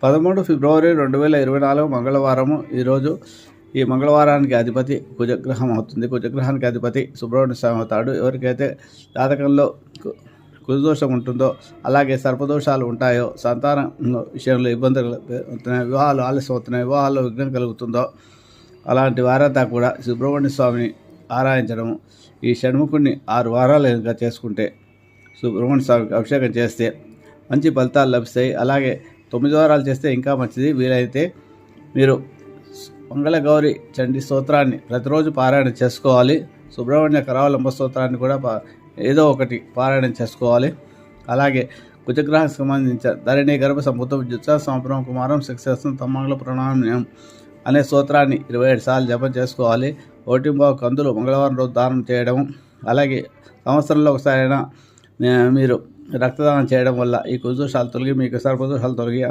13 ఫిబ్రవరి 2024 మంగళవారము. ఈరోజు ఈ మంగళవారానికి అధిపతి కుజగ్రహం అవుతుంది. కుజగ్రహానికి అధిపతి సుబ్రహ్మణ్య స్వామి అవుతాడు. ఎవరికైతే జాతకంలో కుజదోషం ఉంటుందో, అలాగే సర్పదోషాలు ఉంటాయో, సంతానం విషయంలో ఇబ్బందులు అవుతున్నాయి, వివాహాలు ఆలస్యం అవుతున్నాయి, వివాహాల్లో విఘ్నం కలుగుతుందో, అలాంటి వారంతా కూడా సుబ్రహ్మణ్య స్వామిని ఆరాధించడము, ఈ షణ్ముఖుడిని 6 వారాలు ఇంకా చేసుకుంటే, సుబ్రహ్మణ్య స్వామికి అభిషేకం చేస్తే మంచి ఫలితాలు లభిస్తాయి. అలాగే 9 వారాలు చేస్తే ఇంకా మంచిది. వీలైతే మీరు మంగళగౌరి చండీ స్తోత్రాన్ని ప్రతిరోజు పారాయణ చేసుకోవాలి. సుబ్రహ్మణ్య కరావలంబ స్తోత్రాన్ని కూడా ఏదో ఒకటి పారాయణం చేసుకోవాలి. అలాగే కుజగ్రహానికి సంబంధించిన ధరణి గర్భ సంపుతం జుత్స సంప్రమ కుమారం శిక్షం తమ్మంగళ ప్రణామ్యం అనే స్తోత్రాన్ని 27 సార్లు జపం చేసుకోవాలి. 1 కందులు మంగళవారం రోజు దానం చేయడం, అలాగే సంవత్సరంలో ఒకసారైనా మీరు రక్తదానం చేయడం వల్ల ఈ కుజదోషాలు తొలగి మీకు సర్పదోషాలు తొలగి